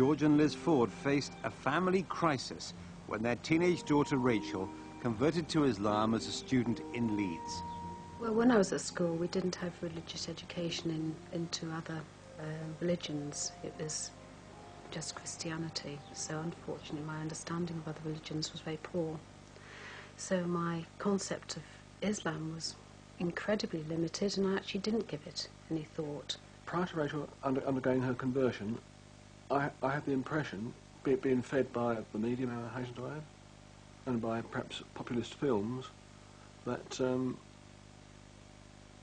George and Liz Ford faced a family crisis when their teenage daughter Rachel converted to Islam as a student in Leeds. Well, when I was at school, we didn't have religious education into other religions. It was just Christianity. So unfortunately, my understanding of other religions was very poor. So my concept of Islam was incredibly limited, and I actually didn't give it any thought. Prior to Rachel undergoing her conversion, I had the impression, being fed by the media, I hasten to add, and by perhaps populist films, that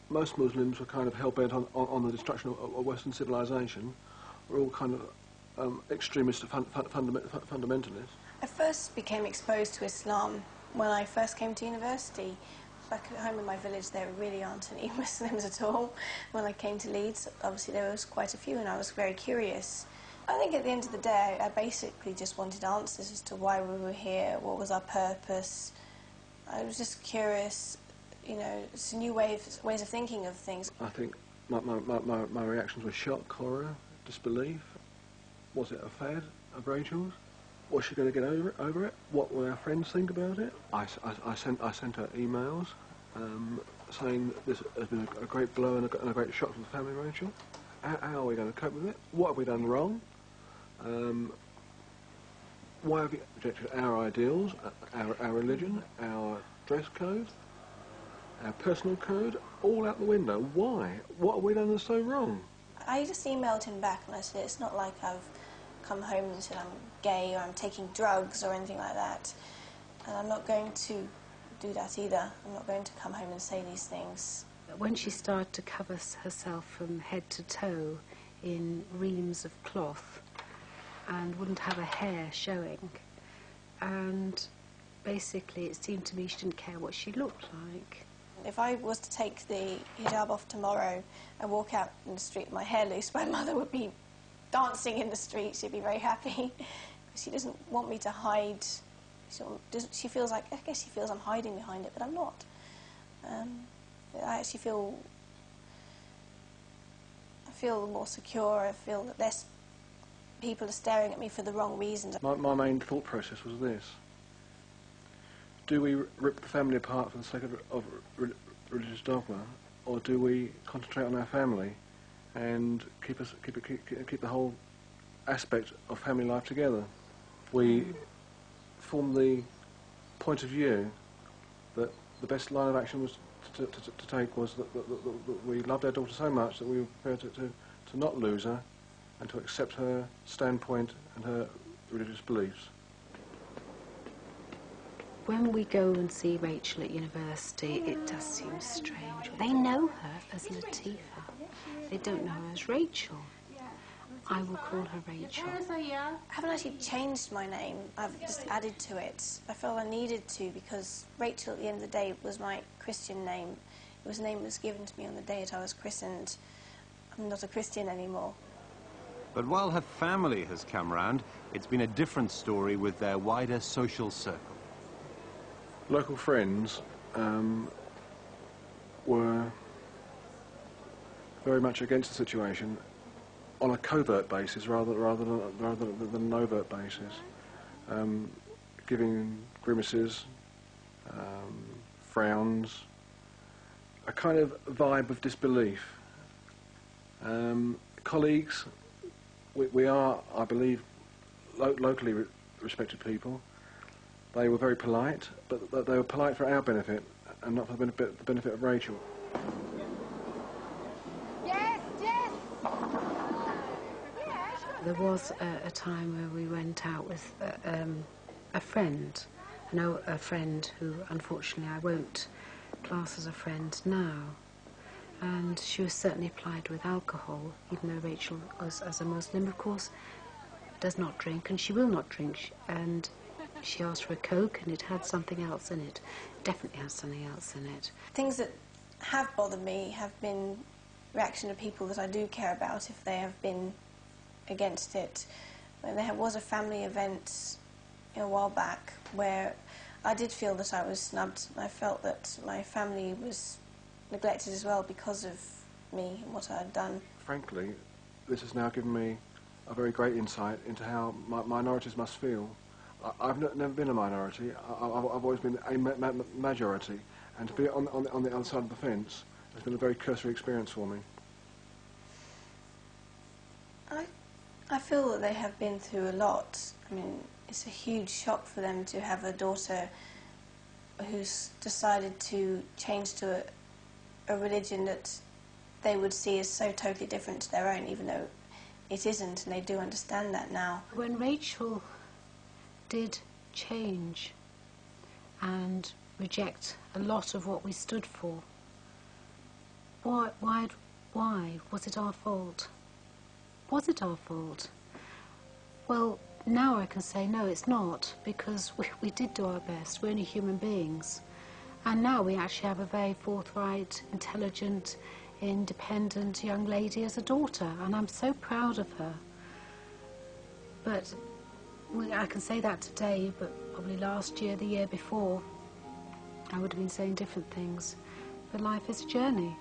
most Muslims were kind of hell-bent on the destruction of Western civilization. We're all kind of extremist fundamentalists. I first became exposed to Islam when I first came to university. Back at home in my village, there really aren't any Muslims at all. When I came to Leeds, obviously there was quite a few, and I was very curious. I think at the end of the day, I basically just wanted answers as to why we were here, what was our purpose. I was just curious, you know, it's a new ways of thinking of things. I think my reactions were shock, horror, disbelief. Was it a fad of Rachel's? Was she going to get over it? What will our friends think about it? I sent her emails saying that this has been a great blow and a great shock to the family, Rachel. How are we going to cope with it? What have we done wrong? Why have you rejected our ideals, our religion, our dress code, our personal code, all out the window? Why? What have we done that's so wrong? I just emailed him back and I said, it's not like I've come home and said I'm gay or I'm taking drugs or anything like that. And I'm not going to do that either. I'm not going to come home and say these things. When she started to cover herself from head to toe in reams of cloth and wouldn't have her hair showing, and basically it seemed to me she didn't care what she looked like. If I was to take the hijab off tomorrow and walk out in the street with my hair loose, my mother would be dancing in the street. She'd be very happy. She doesn't want me to hide. She feels like, I guess she feels I'm hiding behind it, but I'm not. I actually feel more secure. I feel that less people are staring at me for the wrong reasons. My main thought process was this. Do we rip the family apart for the sake of religious dogma, or do we concentrate on our family and keep the whole aspect of family life together? We formed the point of view that the best line of action was to take was that we loved our daughter so much that we were prepared to not lose her and to accept her standpoint and her religious beliefs. When we go and see Rachel at university, it does seem strange. They know her as Latifa. They don't know her as Rachel. I will call her Rachel. I haven't actually changed my name. I've just added to it. I felt I needed to because Rachel, at the end of the day, was my Christian name. It was a name that was given to me on the day that I was christened. I'm not a Christian anymore. But while her family has come round, it's been a different story with their wider social circle. Local friends were very much against the situation on a covert basis rather than an overt basis, giving grimaces, frowns, a kind of vibe of disbelief. Colleagues, we are, I believe, locally respected people. They were very polite, but they were polite for our benefit and not for the benefit of Rachel. Yes, yes. There was a time where we went out with a friend. I know a friend who, unfortunately, I won't class as a friend now. And she was certainly plied with alcohol, even though Rachel, as a Muslim, of course, does not drink, and she will not drink. And she asked for a Coke, and it had something else in it. Definitely has something else in it. Things that have bothered me have been reaction of people that I do care about if they have been against it. There was a family event a while back where I did feel that I was snubbed. I felt that my family was neglected as well because of me and what I had done. Frankly, this has now given me a very great insight into how minorities must feel. I've never been a minority. I've always been a majority, and to be on the other side of the fence has been a very cursory experience for me. I feel that they have been through a lot. I mean, it's a huge shock for them to have a daughter who's decided to change to a religion that they would see as so totally different to their own, even though it isn't, and they do understand that now. When Rachel did change and reject a lot of what we stood for, why was it our fault? Was it our fault? Well, now I can say no, it's not, because we did do our best. We're only human beings. And now we actually have a very forthright, intelligent, independent young lady as a daughter, and I'm so proud of her. But I can say that today, but probably last year, the year before, I would have been saying different things. But life is a journey.